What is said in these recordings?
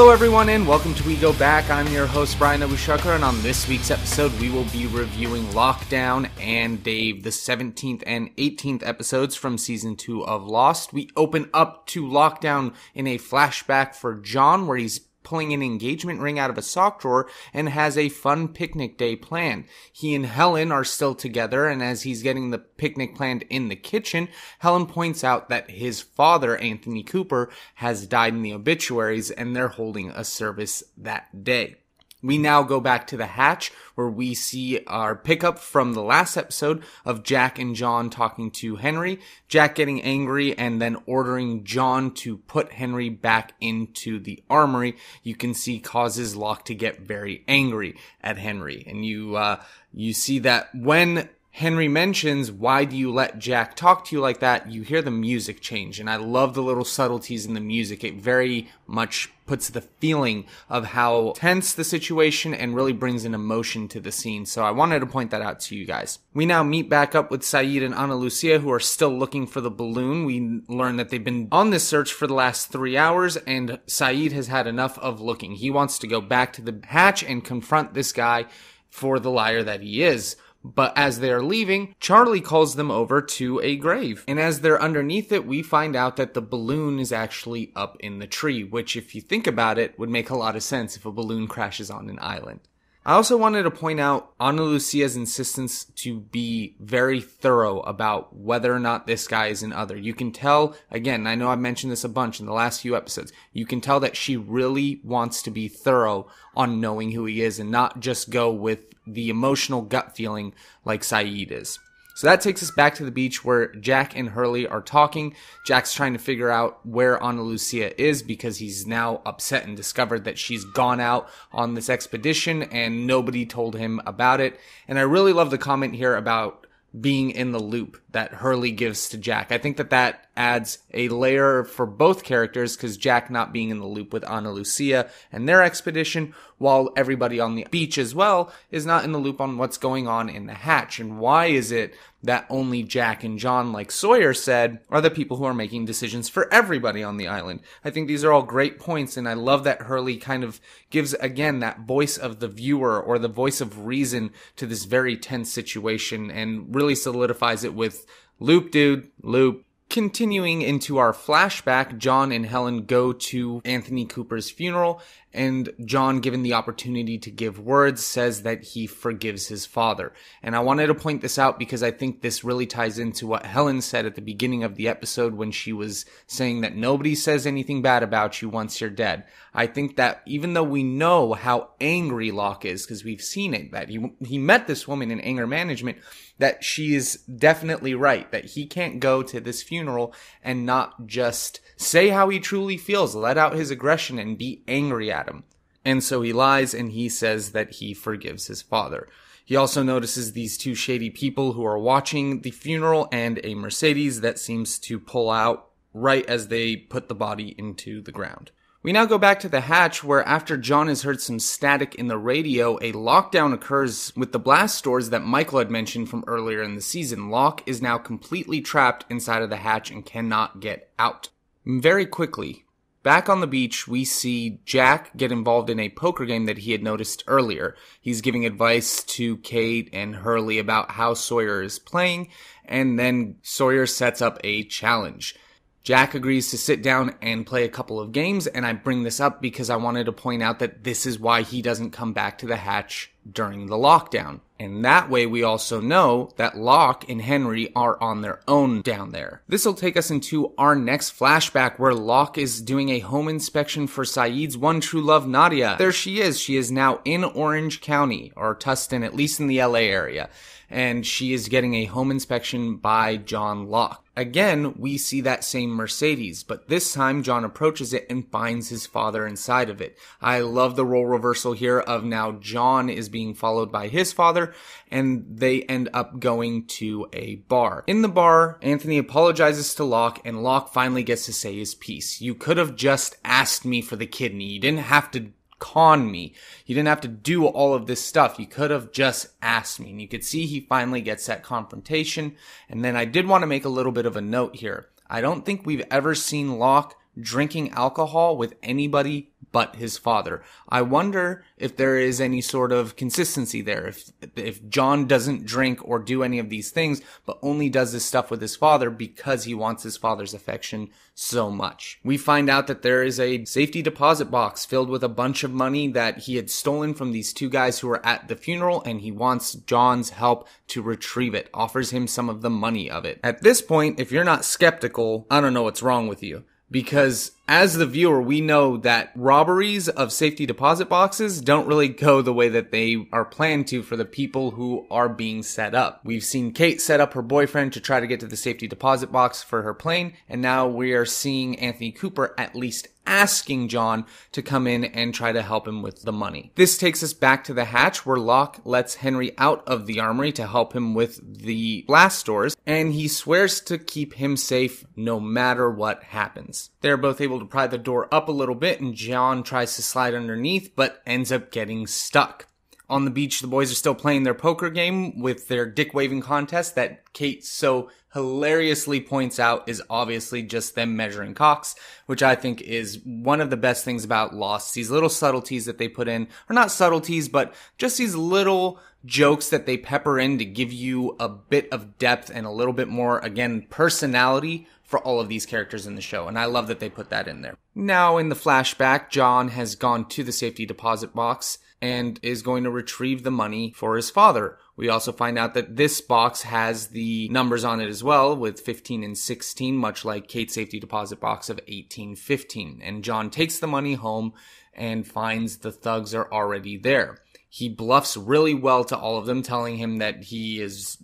Hello everyone and welcome to We Go Back. I'm your host Bryan Abou Chacra, and on this week's episode we will be reviewing Lockdown and Dave, the 17th and 18th episodes from Season 2 of Lost. We open up to Lockdown in a flashback for John, where he's pulling an engagement ring out of a sock drawer and has a fun picnic day planned. He and Helen are still together, and as he's getting the picnic planned in the kitchen, Helen points out that his father, Anthony Cooper, has died in the obituaries, and they're holding a service that day. We now go back to the hatch, where we see our pickup from the last episode of Jack and John talking to Henry, Jack getting angry and then ordering John to put Henry back into the armory. You can see causes Locke to get very angry at Henry. And you see that when Henry mentions, "Why do you let Jack talk to you like that?" you hear the music change, and I love the little subtleties in the music. It very much puts the feeling of how tense the situation and really brings an emotion to the scene, so I wanted to point that out to you guys. We now meet back up with Sayid and Ana Lucia, who are still looking for the balloon. We learn that they've been on this search for the last 3 hours, and Sayid has had enough of looking. He wants to go back to the hatch and confront this guy for the liar that he is. But as they're leaving, Charlie calls them over to a grave. And as they're underneath it, we find out that the balloon is actually up in the tree, which, if you think about it, would make a lot of sense if a balloon crashes on an island. I also wanted to point out Ana Lucia's insistence to be very thorough about whether or not this guy is an other. You can tell, again, I know I've mentioned this a bunch in the last few episodes, you can tell that she really wants to be thorough on knowing who he is and not just go with the emotional gut feeling like Sayid is. So that takes us back to the beach where Jack and Hurley are talking. Jack's trying to figure out where Ana Lucia is because he's now upset and discovered that she's gone out on this expedition and nobody told him about it. And I really love the comment here about being in the loop that Hurley gives to Jack. I think that adds a layer for both characters, because Jack not being in the loop with Ana Lucia and their expedition, while everybody on the beach as well is not in the loop on what's going on in the hatch. And why is it that only Jack and John, like Sawyer said, are the people who are making decisions for everybody on the island? I think these are all great points, and I love that Hurley kind of gives, again, that voice of the viewer or the voice of reason to this very tense situation and really solidifies it with loop, dude, loop. Continuing into our flashback, John and Helen go to Anthony Cooper's funeral, and John, given the opportunity to give words, says that he forgives his father. And I wanted to point this out because I think this really ties into what Helen said at the beginning of the episode when she was saying that nobody says anything bad about you once you're dead. I think that even though we know how angry Locke is, because we've seen it, that he met this woman in anger management, that she is definitely right, that he can't go to this funeral and not just say how he truly feels, let out his aggression and be angry at him. And so he lies and he says that he forgives his father. He also notices these two shady people who are watching the funeral and a Mercedes that seems to pull out right as they put the body into the ground. We now go back to the hatch where, after John has heard some static in the radio, a lockdown occurs with the blast doors that Michael had mentioned from earlier in the season. Locke is now completely trapped inside of the hatch and cannot get out. Very quickly, back on the beach, we see Jack get involved in a poker game that he had noticed earlier. He's giving advice to Kate and Hurley about how Sawyer is playing, and then Sawyer sets up a challenge. Jack agrees to sit down and play a couple of games, and I bring this up because I wanted to point out that this is why he doesn't come back to the hatch during the lockdown. And that way we also know that Locke and Henry are on their own down there. This will take us into our next flashback where Locke is doing a home inspection for Sayid's one true love, Nadia. There she is. She is now in Orange County, or Tustin, at least in the LA area. And she is getting a home inspection by John Locke. Again, we see that same Mercedes, but this time John approaches it and finds his father inside of it. I love the role reversal here of now John is being followed by his father, and they end up going to a bar. In the bar, Anthony apologizes to Locke, and Locke finally gets to say his piece. You could have just asked me for the kidney. You didn't have to con me. You didn't have to do all of this stuff. You could have just asked me. And you could see he finally gets that confrontation. And then I did want to make a little bit of a note here. I don't think we've ever seen Locke drinking alcohol with anybody but his father. I wonder if there is any sort of consistency there. If John doesn't drink or do any of these things, but only does this stuff with his father because he wants his father's affection so much. We find out that there is a safety deposit box filled with a bunch of money that he had stolen from these two guys who were at the funeral, and he wants John's help to retrieve it, offers him some of the money of it. At this point, if you're not skeptical, I don't know what's wrong with you. Because as the viewer, we know that robberies of safety deposit boxes don't really go the way that they are planned to for the people who are being set up. We've seen Kate set up her boyfriend to try to get to the safety deposit box for her plane, and now we are seeing Anthony Cooper at least asking John to come in and try to help him with the money. This takes us back to the hatch where Locke lets Henry out of the armory to help him with the blast doors, and he swears to keep him safe no matter what happens. They're both able to pry the door up a little bit, and John tries to slide underneath but ends up getting stuck. On the beach, the boys are still playing their poker game with their dick-waving contest that Kate so hilariously points out is obviously just them measuring cocks, which I think is one of the best things about Lost. These little subtleties that they put in, or not subtleties, but just these little jokes that they pepper in to give you a bit of depth and a little bit more, again, personality for all of these characters in the show, and I love that they put that in there. Now, in the flashback, John has gone to the safety deposit box and is going to retrieve the money for his father. We also find out that this box has the numbers on it as well, with 15 and 16, much like Kate's safety deposit box of 1815. And John takes the money home and finds the thugs are already there. He bluffs really well to all of them, telling him that he is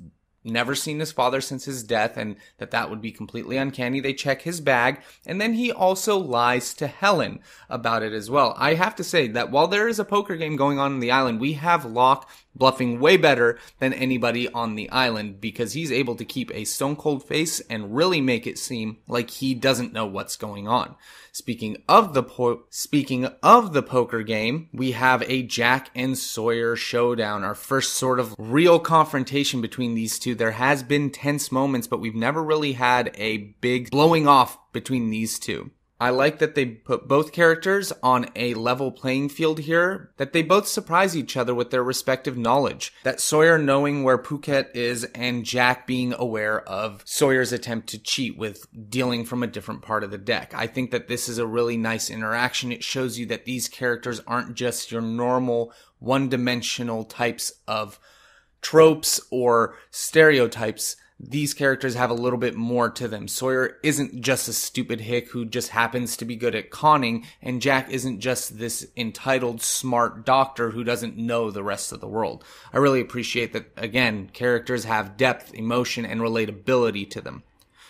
never seen his father since his death and that would be completely uncanny. They check his bag, and then he also lies to Helen about it as well. I have to say that while there is a poker game going on the island, we have Locke bluffing way better than anybody on the island because he's able to keep a stone cold face and really make it seem like he doesn't know what's going on. Speaking of the poker game, we have a Jack and Sawyer showdown, our first sort of real confrontation between these two. There has been tense moments, but we've never really had a big blowing off between these two. I like that they put both characters on a level playing field here, that they both surprise each other with their respective knowledge. That Sawyer knowing where Phuket is and Jack being aware of Sawyer's attempt to cheat with dealing from a different part of the deck. I think that this is a really nice interaction. It shows you that these characters aren't just your normal one-dimensional types of tropes or stereotypes. These characters have a little bit more to them. Sawyer isn't just a stupid hick who just happens to be good at conning, and Jack isn't just this entitled, smart doctor who doesn't know the rest of the world. I really appreciate that, again, characters have depth, emotion, and relatability to them.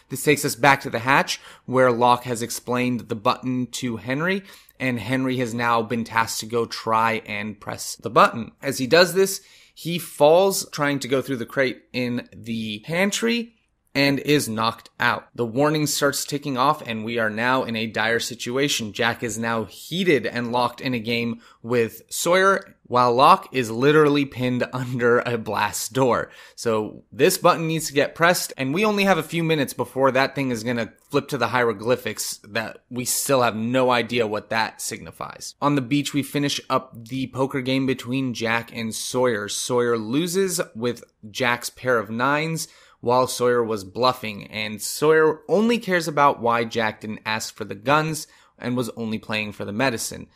This takes us back to the hatch, where Locke has explained the button to Henry, and Henry has now been tasked to go try and press the button. As he does this, he falls trying to go through the crate in the pantry and is knocked out. The warning starts ticking off, and we are now in a dire situation. Jack is now heated and locked in a game with Sawyer, while Locke is literally pinned under a blast door. So this button needs to get pressed, and we only have a few minutes before that thing is going to flip to the hieroglyphics that we still have no idea what that signifies. On the beach, we finish up the poker game between Jack and Sawyer. Sawyer loses with Jack's pair of nines, while Sawyer was bluffing, and Sawyer only cares about why Jack didn't ask for the guns and was only playing for the medicine.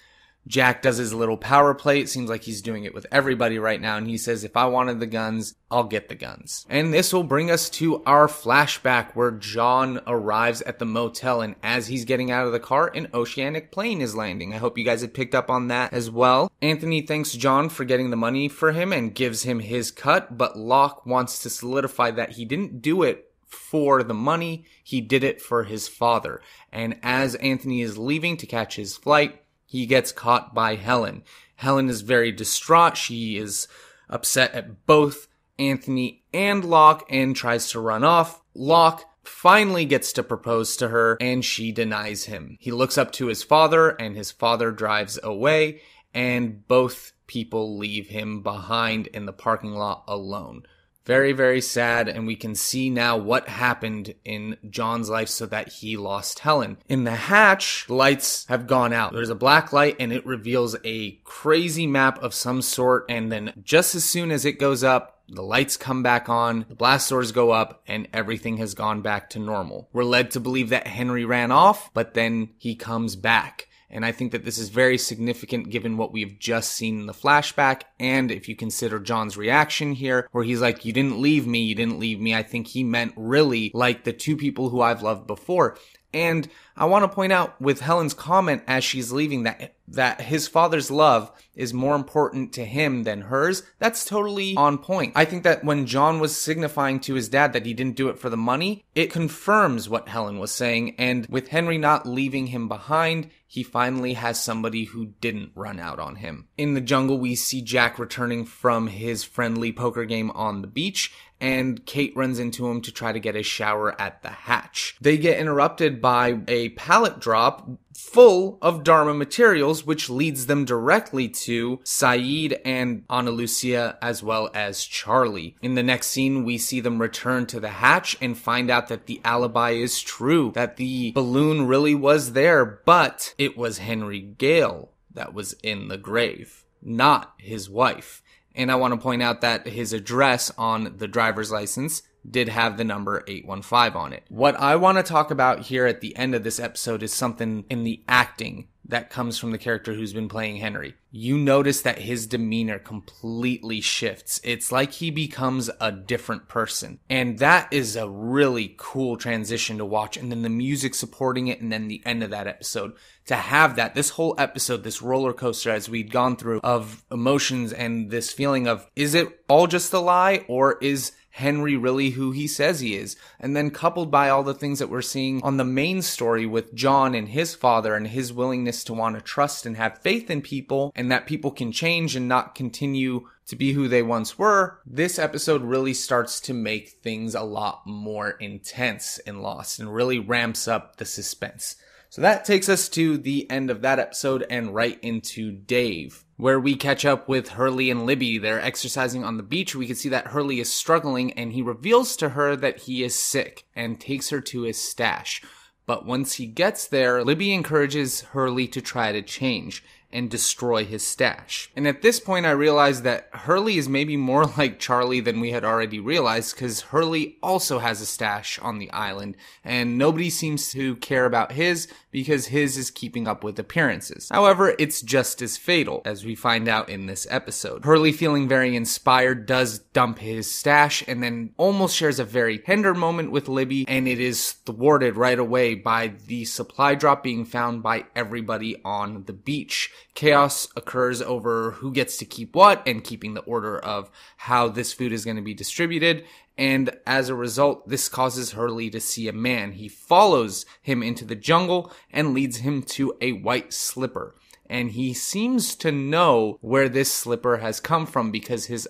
Jack does his little power play. It seems like he's doing it with everybody right now, and he says, if I wanted the guns, I'll get the guns. And this will bring us to our flashback where John arrives at the motel, and as he's getting out of the car, an oceanic plane is landing. I hope you guys had picked up on that as well. Anthony thanks John for getting the money for him and gives him his cut, but Locke wants to solidify that he didn't do it for the money, he did it for his father. And as Anthony is leaving to catch his flight, he gets caught by Helen. Helen is very distraught. She is upset at both Anthony and Locke and tries to run off. Locke finally gets to propose to her, and she denies him. He looks up to his father, and his father drives away, and both people leave him behind in the parking lot alone. Very, very sad, and we can see now what happened in John's life so that he lost Helen. In the hatch, the lights have gone out. There's a black light, and it reveals a crazy map of some sort, and then just as soon as it goes up, the lights come back on, the blast doors go up, and everything has gone back to normal. We're led to believe that Henry ran off, but then he comes back. And I think that this is very significant given what we've just seen in the flashback. And if you consider John's reaction here, where he's like, you didn't leave me. I think he meant really like the two people who I've loved before. And I want to point out with Helen's comment as she's leaving that his father's love is more important to him than hers. That's totally on point. I think that when John was signifying to his dad that he didn't do it for the money, it confirms what Helen was saying. And with Henry not leaving him behind, he finally has somebody who didn't run out on him. In the jungle, we see Jack returning from his friendly poker game on the beach, and Kate runs into him to try to get a shower at the hatch. They get interrupted by a pallet drop full of Dharma materials, which leads them directly to Saeed and Ana Lucia, as well as Charlie. In the next scene, we see them return to the hatch and find out that the alibi is true, that the balloon really was there, but it was Henry Gale that was in the grave, not his wife. And I want to point out that his address on the driver's license did have the number 815 on it. What I want to talk about here at the end of this episode is something in the acting that comes from the character who's been playing Henry. You notice that his demeanor completely shifts. It's like he becomes a different person. And that is a really cool transition to watch. And then the music supporting it, and then the end of that episode. To have that, this whole episode, this roller coaster as we'd gone through of emotions and this feeling of, is it all just a lie, or is Henry really who he says he is? And then coupled by all the things that we're seeing on the main story with John and his father and his willingness to want to trust and have faith in people, and that people can change and not continue to be who they once were, this episode really starts to make things a lot more intense in Lost and really ramps up the suspense. So that takes us to the end of that episode and right into Dave, where we catch up with Hurley and Libby. They're exercising on the beach. We can see that Hurley is struggling, and he reveals to her that he is sick and takes her to his stash. But once he gets there, Libby encourages Hurley to try to change and destroy his stash. And at this point, I realized that Hurley is maybe more like Charlie than we had already realized, because Hurley also has a stash on the island, and nobody seems to care about his because his is keeping up with appearances. However, it's just as fatal, as we find out in this episode. Hurley, feeling very inspired, does dump his stash and then almost shares a very tender moment with Libby, and it is thwarted right away by the supply drop being found by everybody on the beach. Chaos occurs over who gets to keep what and keeping the order of how this food is going to be distributed. And as a result, this causes Hurley to see a man. He follows him into the jungle and leads him to a white slipper. And he seems to know where this slipper has come from because his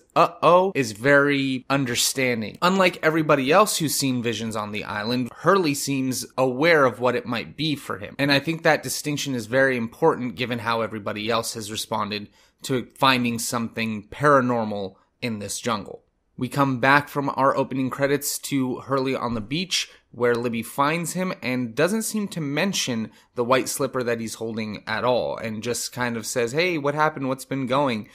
is very understanding. Unlike everybody else who's seen visions on the island, Hurley seems aware of what it might be for him. And I think that distinction is very important given how everybody else has responded to finding something paranormal in this jungle. We come back from our opening credits to Hurley on the beach, where Libby finds him and doesn't seem to mention the white slipper that he's holding at all, and just kind of says, hey, what happened? What's been going?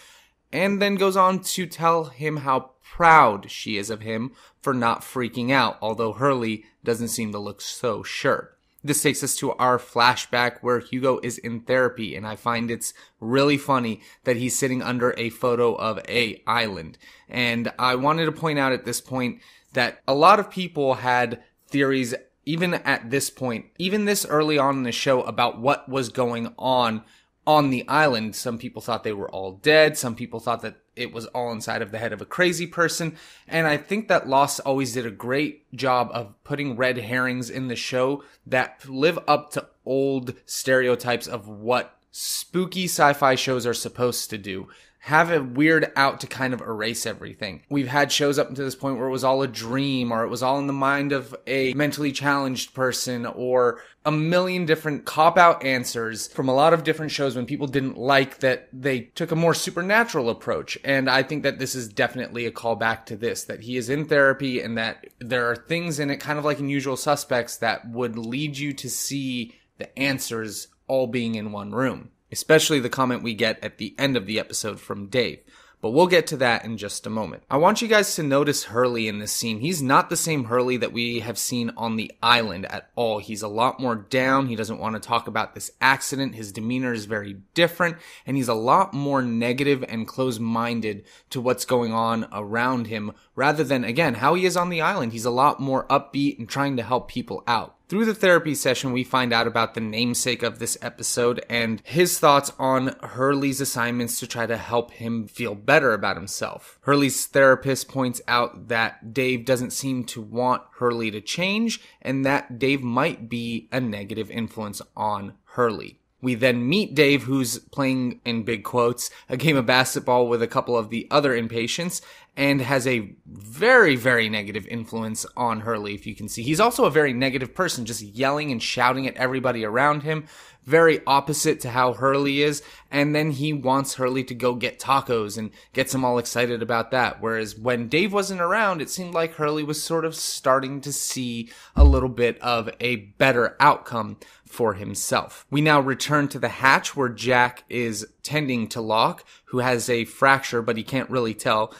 And then goes on to tell him how proud she is of him for not freaking out, although Hurley doesn't seem to look so sure. This takes us to our flashback where Hugo is in therapy, and I find it's really funny that he's sitting under a photo of an island. And I wanted to point out at this point that a lot of people had theories, even at this point, even this early on in the show, about what was going on the island. Some people thought they were all dead. Some people thought that it was all inside of the head of a crazy person. And I think that Lost always did a great job of putting red herrings in the show that live up to old stereotypes of what spooky sci-fi shows are supposed to do. have a weird out to kind of erase everything. We've had shows up until this point where it was all a dream, or it was all in the mind of a mentally challenged person, or a million different cop-out answers from a lot of different shows when people didn't like that they took a more supernatural approach. And I think that this is definitely a callback to this, that he is in therapy and that there are things in it, kind of like in Usual Suspects, that would lead you to see the answers all being in one room. Especially the comment we get at the end of the episode from Dave. But we'll get to that in just a moment. I want you guys to notice Hurley in this scene. He's not the same Hurley that we have seen on the island at all. He's a lot more down. He doesn't want to talk about this accident. His demeanor is very different. And he's a lot more negative and close-minded to what's going on around him. Rather than, again, how he is on the island. He's a lot more upbeat and trying to help people out. Through the therapy session, we find out about the namesake of this episode and his thoughts on Hurley's assignments to try to help him feel better about himself. Hurley's therapist points out that Dave doesn't seem to want Hurley to change and that Dave might be a negative influence on Hurley. We then meet Dave, who's playing, in big quotes, a game of basketball with a couple of the other inpatients and has a very, very negative influence on Hurley, if you can see. He's also a very negative person, just yelling and shouting at everybody around him. Very opposite to how Hurley is. And then he wants Hurley to go get tacos and gets him all excited about that. Whereas when Dave wasn't around, it seemed like Hurley was sort of starting to see a little bit of a better outcome for himself. We now return to the hatch where Jack is tending to Locke, who has a fracture, but he can't really tell.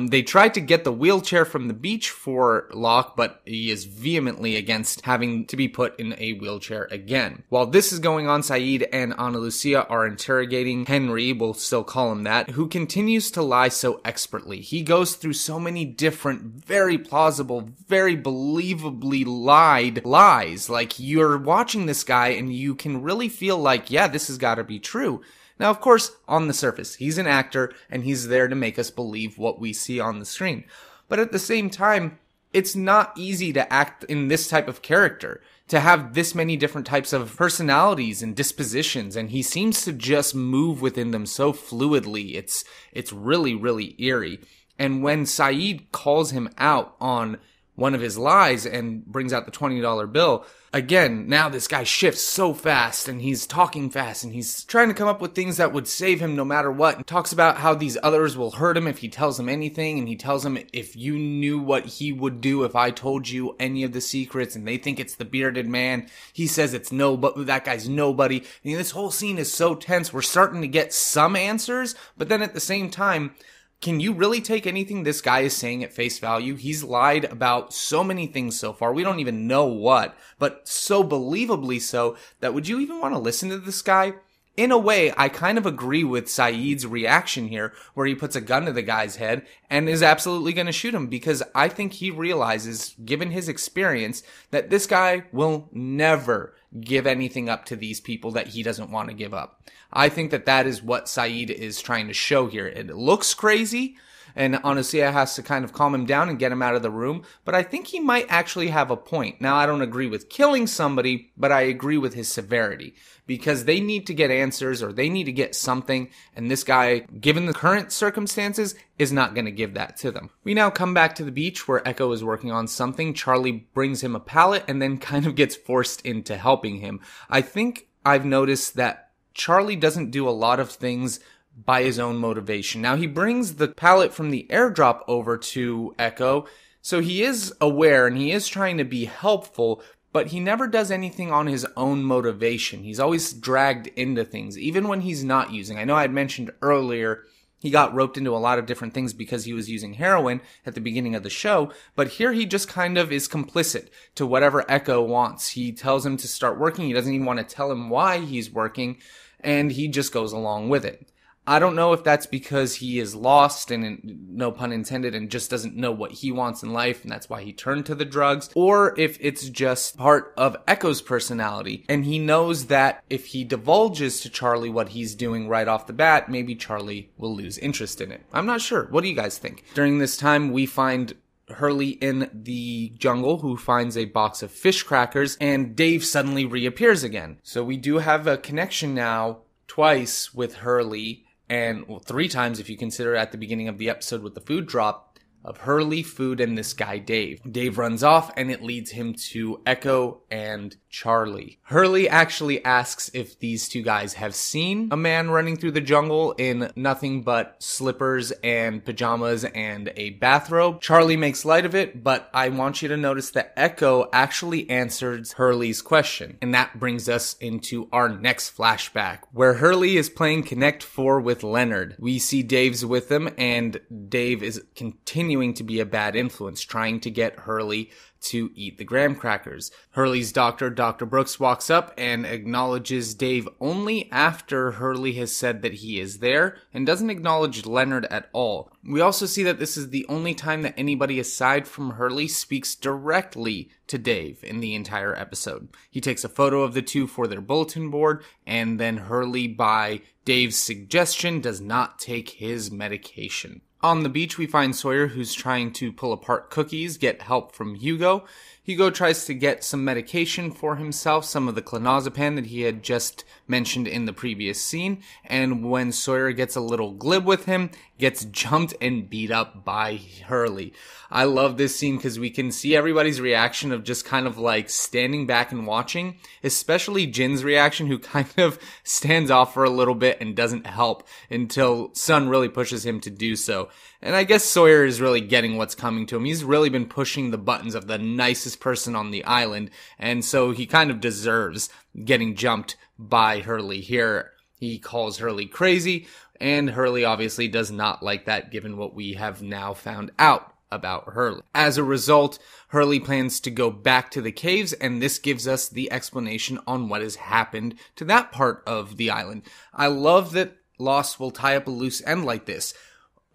They tried to get the wheelchair from the beach for Locke, but he is vehemently against having to be put in a wheelchair again. While this is going on, Saeed and Ana Lucia are interrogating Henry, we'll still call him that, who continues to lie so expertly. He goes through so many different, very plausible, very believably lied lies. Like, you're watching this guy and you can really feel like, yeah, this has got to be true. Now, of course, on the surface, he's an actor and he's there to make us believe what we see on the screen. But at the same time, it's not easy to act in this type of character, to have this many different types of personalities and dispositions, and he seems to just move within them so fluidly. It's really, really eerie. And when Saeed calls him out on one of his lies and brings out the $20 bill, again, now this guy shifts so fast and he's talking fast and he's trying to come up with things that would save him no matter what, and talks about how these others will hurt him if he tells them anything, and he tells them, if you knew what he would do if I told you any of the secrets, and they think it's the bearded man. He says it's no, but that guy's nobody. And this whole scene is so tense. We're starting to get some answers, but then at the same time, can you really take anything this guy is saying at face value? He's lied about so many things so far. We don't even know what, but so believably so that would you even want to listen to this guy? In a way, I kind of agree with Saeed's reaction here, where he puts a gun to the guy's head and is absolutely going to shoot him, because I think he realizes, given his experience, that this guy will never give anything up to these people that he doesn't want to give up. I think that that is what Saeed is trying to show here. It looks crazy, and Anastasia has to kind of calm him down and get him out of the room, but I think he might actually have a point. Now, I don't agree with killing somebody, but I agree with his severity, because they need to get answers, or they need to get something, and this guy, given the current circumstances, is not going to give that to them. We now come back to the beach where Echo is working on something. Charlie brings him a pallet and then kind of gets forced into helping him. I think I've noticed that Charlie doesn't do a lot of things by his own motivation. Now, he brings the pallet from the airdrop over to Echo, so he is aware and he is trying to be helpful, but he never does anything on his own motivation. He's always dragged into things, even when he's not using. I know I had mentioned earlier he got roped into a lot of different things because he was using heroin at the beginning of the show, but here he just kind of is complicit to whatever Echo wants. He tells him to start working. He doesn't even want to tell him why he's working, and he just goes along with it. I don't know if that's because he is lost, and no pun intended, and just doesn't know what he wants in life, and that's why he turned to the drugs, or if it's just part of Echo's personality, and he knows that if he divulges to Charlie what he's doing right off the bat, maybe Charlie will lose interest in it. I'm not sure. What do you guys think? During this time, we find Hurley in the jungle, who finds a box of fish crackers, and Dave suddenly reappears again. So we do have a connection now twice with Hurley and 3 times if you consider at the beginning of the episode with the food drop, of Hurley, Food, and this guy Dave. Dave runs off and it leads him to Echo and Charlie. Hurley actually asks if these 2 guys have seen a man running through the jungle in nothing but slippers and pajamas and a bathrobe. Charlie makes light of it, but I want you to notice that Echo actually answers Hurley's question. And that brings us into our next flashback, where Hurley is playing Connect 4 with Leonard. We see Dave's with him, and Dave is continuing to be a bad influence, trying to get Hurley to eat the graham crackers. Hurley's doctor, Dr. Brooks, walks up and acknowledges Dave only after Hurley has said that he is there, and doesn't acknowledge Leonard at all. We also see that this is the only time that anybody aside from Hurley speaks directly to Dave in the entire episode. He takes a photo of the 2 for their bulletin board, and then Hurley, by Dave's suggestion, does not take his medication. On the beach, we find Sawyer, who's trying to pull apart cookies, get help from Hugo. Hugo tries to get some medication for himself, some of the clonazepam that he had just mentioned in the previous scene, and when Sawyer gets a little glib with him, gets jumped and beat up by Hurley. I love this scene because we can see everybody's reaction of just kind of like standing back and watching, especially Jin's reaction, who kind of stands off for a little bit and doesn't help until Sun really pushes him to do so. And I guess Sawyer is really getting what's coming to him. He's really been pushing the buttons of the nicest person on the island, and so he kind of deserves getting jumped by Hurley here. He calls Hurley crazy, and Hurley obviously does not like that given what we have now found out about Hurley. As a result, Hurley plans to go back to the caves, and this gives us the explanation on what has happened to that part of the island. I love that Lost will tie up a loose end like this.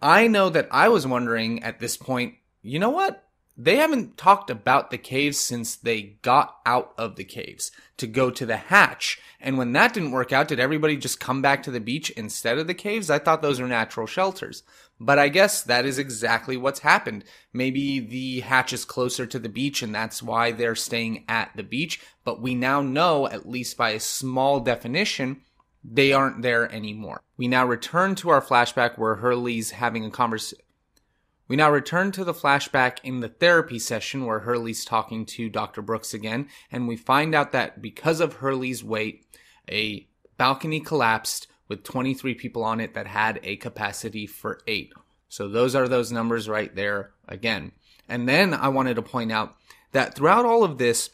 I know that I was wondering at this point, you know what? They haven't talked about the caves since they got out of the caves to go to the hatch. And when that didn't work out, did everybody just come back to the beach instead of the caves? I thought those were natural shelters. But I guess that is exactly what's happened. Maybe the hatch is closer to the beach and that's why they're staying at the beach. But we now know, at least by a small definition, they aren't there anymore. We now return to our flashback where Hurley's having a conversation. We now return to the flashback in the therapy session where Hurley's talking to Dr. Brooks again, and we find out that because of Hurley's weight, a balcony collapsed with 23 people on it that had a capacity for 8. So those are those numbers right there again. And then I wanted to point out that throughout all of this,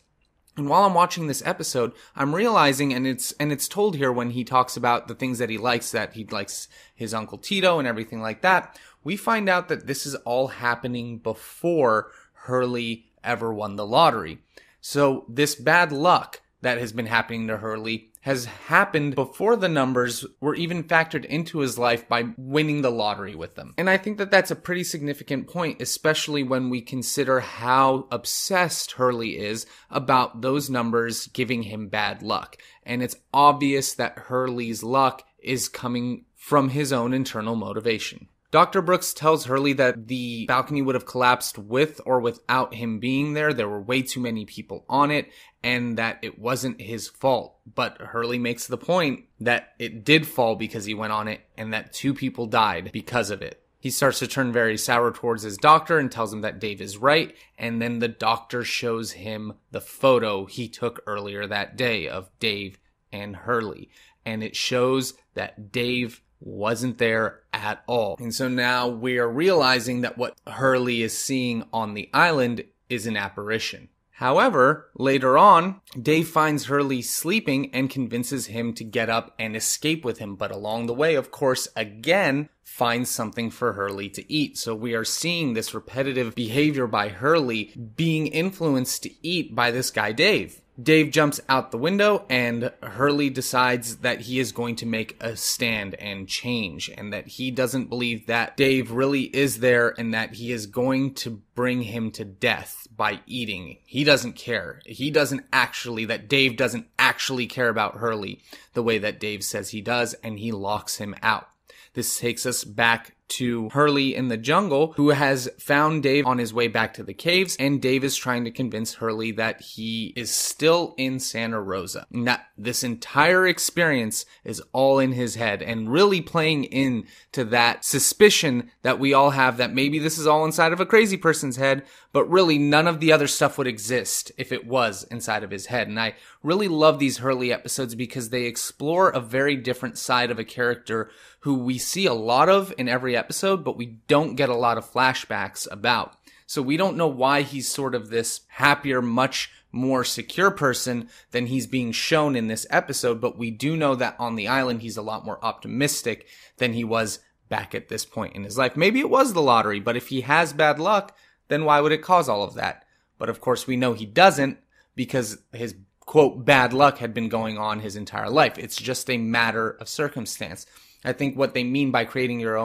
and while I'm watching this episode, I'm realizing, and it's told here when he talks about the things that he likes his Uncle Tito and everything like that, we find out that this is all happening before Hurley ever won the lottery. So this bad luck that has been happening to Hurley has happened before the numbers were even factored into his life by winning the lottery with them. And I think that that's a pretty significant point, especially when we consider how obsessed Hurley is about those numbers giving him bad luck. And it's obvious that Hurley's luck is coming from his own internal motivation. Dr. Brooks tells Hurley that the balcony would have collapsed with or without him being there. There were way too many people on it, and that it wasn't his fault. But Hurley makes the point that it did fall because he went on it, and that 2 people died because of it. He starts to turn very sour towards his doctor and tells him that Dave is right, and then the doctor shows him the photo he took earlier that day of Dave and Hurley. And it shows that Dave wasn't there at all. And so now we are realizing that what Hurley is seeing on the island is an apparition. However, later on, Dave finds Hurley sleeping and convinces him to get up and escape with him. But along the way, of course, again, finds something for Hurley to eat. So we are seeing this repetitive behavior by Hurley being influenced to eat by this guy, Dave. Dave jumps out the window and Hurley decides that he is going to make a stand and change, and that he doesn't believe that Dave really is there and that he is going to bring him to death by eating. He doesn't care. That Dave doesn't actually care about Hurley the way that Dave says he does, and he locks him out. This takes us back to Hurley in the jungle, who has found Dave on his way back to the caves, and Dave is trying to convince Hurley that he is still in Santa Rosa. And that this entire experience is all in his head, and really playing into that suspicion that we all have that maybe this is all inside of a crazy person's head, but really none of the other stuff would exist if it was inside of his head. And I really love these Hurley episodes because they explore a very different side of a character who we see a lot of in every episode, but we don't get a lot of flashbacks about. So we don't know why he's sort of this happier, much more secure person than he's being shown in this episode, but we do know that on the island he's a lot more optimistic than he was back at this point in his life. Maybe it was the lottery, but if he has bad luck, then why would it cause all of that? But of course we know he doesn't, because his quote bad luck had been going on his entire life. It's just a matter of circumstance. I think what they mean by creating your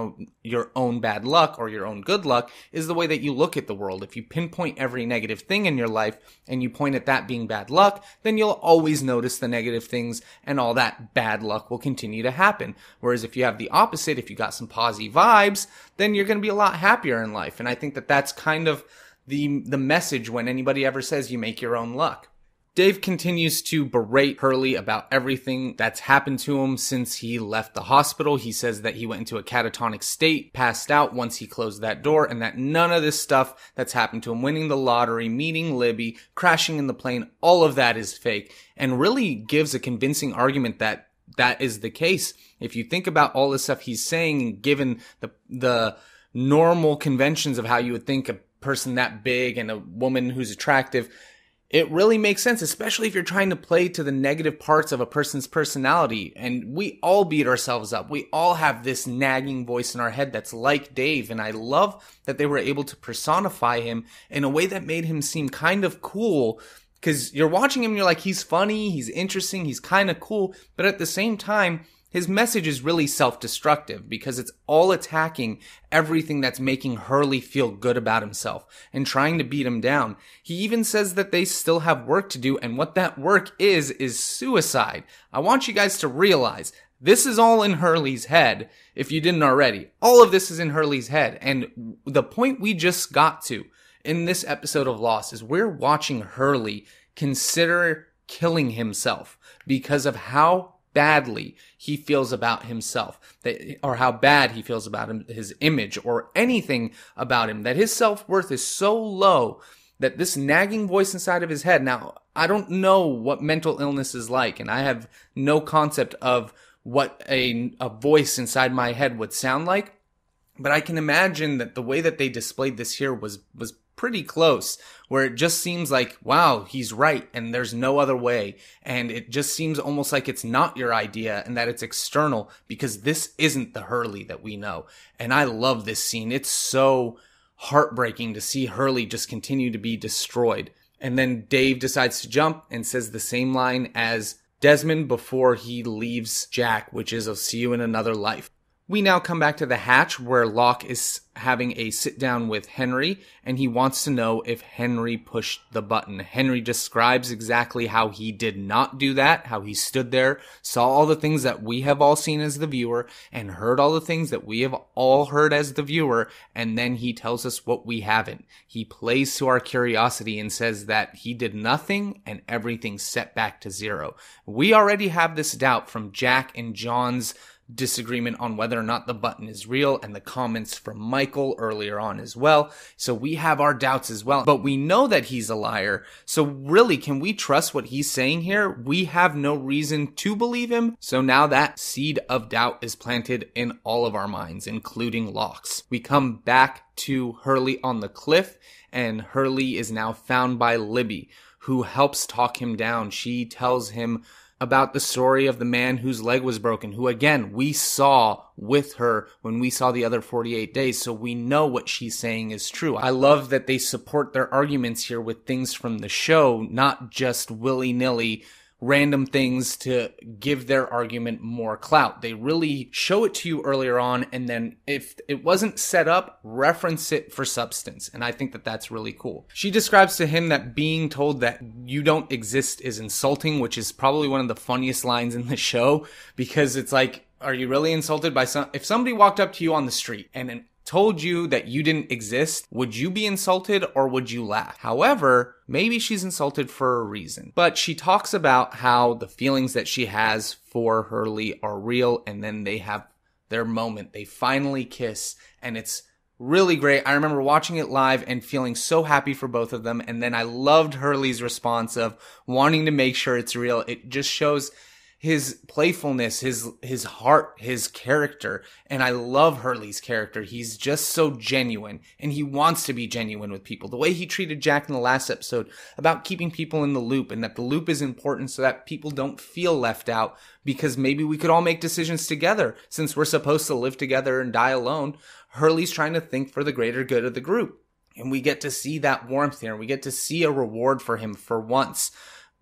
own bad luck or your own good luck is the way that you look at the world. If you pinpoint every negative thing in your life and you point at that being bad luck, then you'll always notice the negative things and all that bad luck will continue to happen. Whereas if you have the opposite, if you got some positive vibes, then you're going to be a lot happier in life. And I think that that's kind of the message when anybody ever says you make your own luck. Dave continues to berate Hurley about everything that's happened to him since he left the hospital. He says that he went into a catatonic state, passed out once he closed that door, and that none of this stuff that's happened to him, winning the lottery, meeting Libby, crashing in the plane, all of that is fake, and really gives a convincing argument that that is the case. If you think about all the stuff he's saying, and given the normal conventions of how you would think a person that big and a woman who's attractive, it really makes sense, especially if you're trying to play to the negative parts of a person's personality. And we all beat ourselves up. We all have this nagging voice in our head that's like Dave. And I love that they were able to personify him in a way that made him seem kind of cool. Because you're watching him and you're like, he's funny, he's interesting, he's kind of cool. But at the same time, his message is really self-destructive because it's all attacking everything that's making Hurley feel good about himself and trying to beat him down. He even says that they still have work to do, and what that work is suicide. I want you guys to realize this is all in Hurley's head, if you didn't already. All of this is in Hurley's head, and the point we just got to in this episode of Lost is we're watching Hurley consider killing himself because of how badly he feels about himself, or how bad he feels about his image, or anything about him, that his self-worth is so low that this nagging voice inside of his head. Now, I don't know what mental illness is like, and I have no concept of what a voice inside my head would sound like, but I can imagine that the way that they displayed this here was pretty close, where it just seems like, wow, he's right, and there's no other way, and it just seems almost like it's not your idea and that it's external, because this isn't the Hurley that we know. And I love this scene. It's so heartbreaking to see Hurley just continue to be destroyed. And then Dave decides to jump and says the same line as Desmond before he leaves Jack, which is, "I'll see you in another life." We now come back to the hatch where Locke is having a sit down with Henry, and he wants to know if Henry pushed the button. Henry describes exactly how he did not do that, how he stood there, saw all the things that we have all seen as the viewer, and heard all the things that we have all heard as the viewer, and then he tells us what we haven't. He plays to our curiosity and says that he did nothing and everything's set back to zero. We already have this doubt from Jack and John's disagreement on whether or not the button is real, and the comments from Michael earlier on as well. So we have our doubts as well, but we know that he's a liar. So really, can we trust what he's saying here? We have no reason to believe him. So now that seed of doubt is planted in all of our minds, including Locke's. We come back to Hurley on the cliff, and Hurley is now found by Libby, who helps talk him down. She tells him about the story of the man whose leg was broken, who again, we saw with her when we saw the other 48 days. So we know what she's saying is true. I love that they support their arguments here with things from the show, not just willy-nilly random things to give their argument more clout. They really show it to you earlier on, and then if it wasn't set up, reference it for substance. And I think that that's really cool. She describes to him that being told that you don't exist is insulting, which is probably one of the funniest lines in the show, because it's like, Are you really insulted by if somebody walked up to you on the street and told you that you didn't exist, would you be insulted or would you laugh? However, maybe she's insulted for a reason. But she talks about how the feelings that she has for Hurley are real, and then they have their moment. They finally kiss, and it's really great. I remember watching it live and feeling so happy for both of them, and then I loved Hurley's response of wanting to make sure it's real. It just shows his playfulness, his heart, his character. And I love Hurley's character. He's just so genuine, and he wants to be genuine with people. The way he treated Jack in the last episode about keeping people in the loop, and that the loop is important so that people don't feel left out, because maybe we could all make decisions together since we're supposed to live together and die alone. Hurley's trying to think for the greater good of the group. And we get to see that warmth here. We get to see a reward for him for once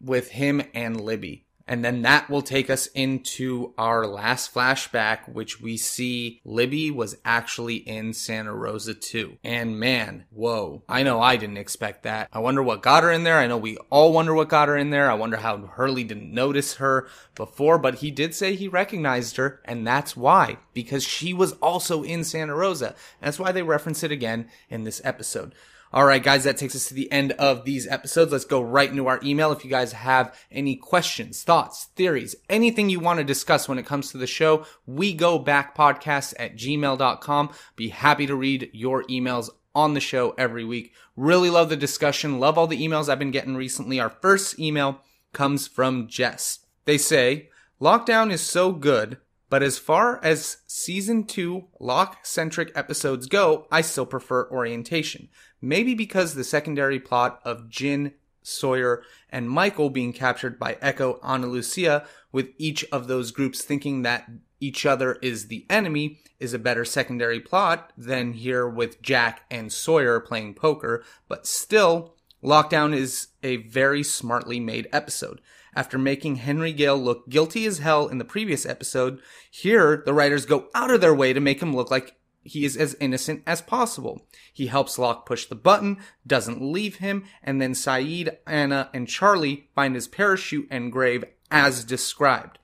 with him and Libby. And then that will take us into our last flashback, which we see Libby was actually in Santa Rosa too. And man, whoa, I know I didn't expect that. I wonder what got her in there. I know we all wonder what got her in there. I wonder how Hurley didn't notice her before, but he did say he recognized her, and that's why, because she was also in Santa Rosa. That's why they reference it again in this episode. All right, guys, that takes us to the end of these episodes. Let's go right into our email. If you guys have any questions, thoughts, theories, anything you want to discuss when it comes to the show, wegobackpodcast@gmail.com. Be happy to read your emails on the show every week. Really love the discussion. Love all the emails I've been getting recently. Our first email comes from Jess. They say, Lockdown is so good, but as far as season 2 Locke-centric episodes go, I still prefer Orientation. Maybe because the secondary plot of Jin, Sawyer, and Michael being captured by Echo, Ana Lucia, with each of those groups thinking that each other is the enemy, is a better secondary plot than here with Jack and Sawyer playing poker. But still, Lockdown is a very smartly made episode. After making Henry Gale look guilty as hell in the previous episode, here the writers go out of their way to make him look like he is as innocent as possible. He helps Locke push the button, doesn't leave him, and then Saeed, Anna, and Charlie find his parachute and grave as described.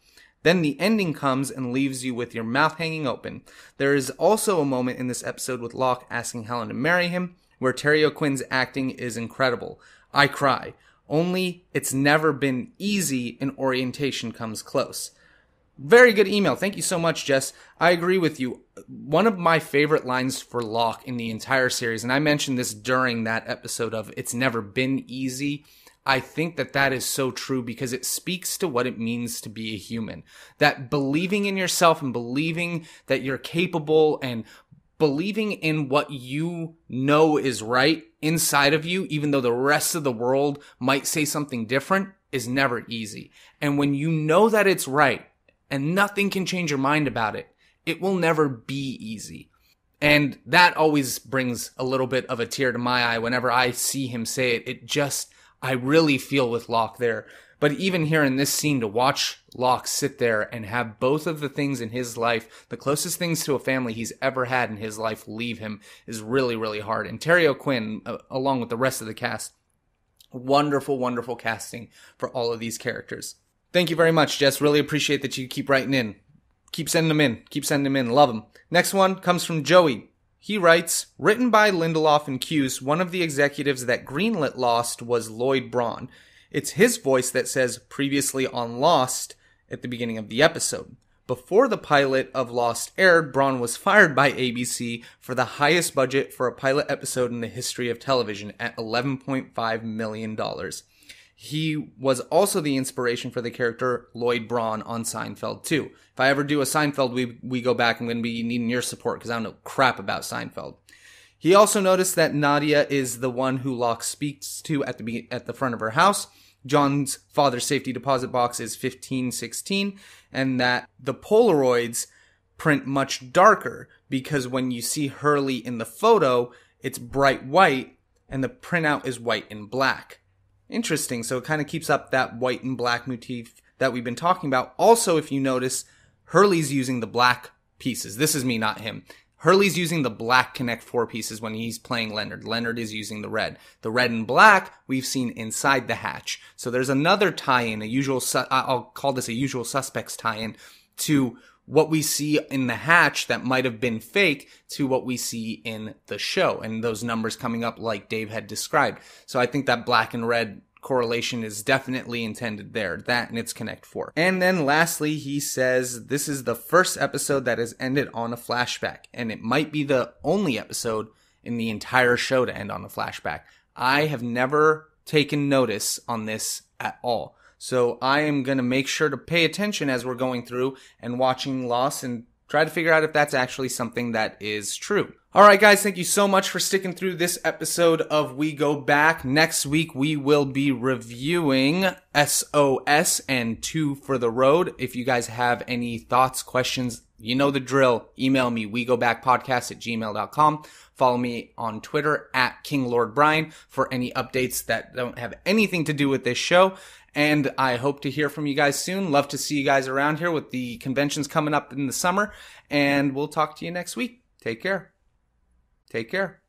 Then the ending comes and leaves you with your mouth hanging open. There is also a moment in this episode with Locke asking Helen to marry him, where Terry O'Quinn's acting is incredible. I cry. Only it's never been easy, and Orientation comes close. Very good email. Thank you so much, Jess. I agree with you. One of my favorite lines for Locke in the entire series, and I mentioned this during that episode of It's Never Been Easy, I think that is so true because it speaks to what it means to be a human. That believing in yourself and believing that you're capable and believing in what you know is right inside of you, even though the rest of the world might say something different, is never easy. And when you know that it's right, and nothing can change your mind about it, it will never be easy. And that always brings a little bit of a tear to my eye whenever I see him say it. I really feel with Locke there. But even here in this scene, to watch Locke sit there and have both of the things in his life, the closest things to a family he's ever had in his life, leave him is really, really hard. And Terry O'Quinn, along with the rest of the cast, wonderful, wonderful casting for all of these characters. Thank you very much, Jess. Really appreciate that you keep writing in. Keep sending them in. Keep sending them in. Love them. Next one comes from Joey. He writes, written by Lindelof and Cuse, one of the executives that greenlit Lost was Lloyd Braun. It's his voice that says previously on Lost at the beginning of the episode. Before the pilot of Lost aired, Braun was fired by ABC for the highest budget for a pilot episode in the history of television at $11.5 million. He was also the inspiration for the character Lloyd Braun on Seinfeld too. If I ever do a Seinfeld, we go back, I'm going to be needing your support because I don't know crap about Seinfeld. He also noticed that Nadia is the one who Locke speaks to at the front of her house. John's father's safety deposit box is 1516, and that the Polaroids print much darker because when you see Hurley in the photo, it's bright white and the printout is white and black. Interesting. So it kind of keeps up that white and black motif that we've been talking about. Also, if you notice, Hurley's using the black pieces. This is me, not him. Hurley's using the black Connect 4 pieces when he's playing Leonard. Leonard is using the red. The red and black we've seen inside the hatch. So there's another tie-in, I'll call this a usual suspects tie-in to what we see in the hatch that might have been fake to what we see in the show, and those numbers coming up like Dave had described. So I think that black and red correlation is definitely intended there, that and its Connect 4. And then lastly, he says this is the first episode that has ended on a flashback, and it might be the only episode in the entire show to end on a flashback. I have never taken notice on this at all. So I am going to make sure to pay attention as we're going through and watching Lost and try to figure out if that's actually something that is true. All right, guys, thank you so much for sticking through this episode of We Go Back. Next week, we will be reviewing SOS and Two for the Road. If you guys have any thoughts, questions, you know the drill. Email me, wegobackpodcast@gmail.com. Follow me on Twitter @KingLordBryan for any updates that don't have anything to do with this show. And I hope to hear from you guys soon. Love to see you guys around here with the conventions coming up in the summer. And we'll talk to you next week. Take care. Take care.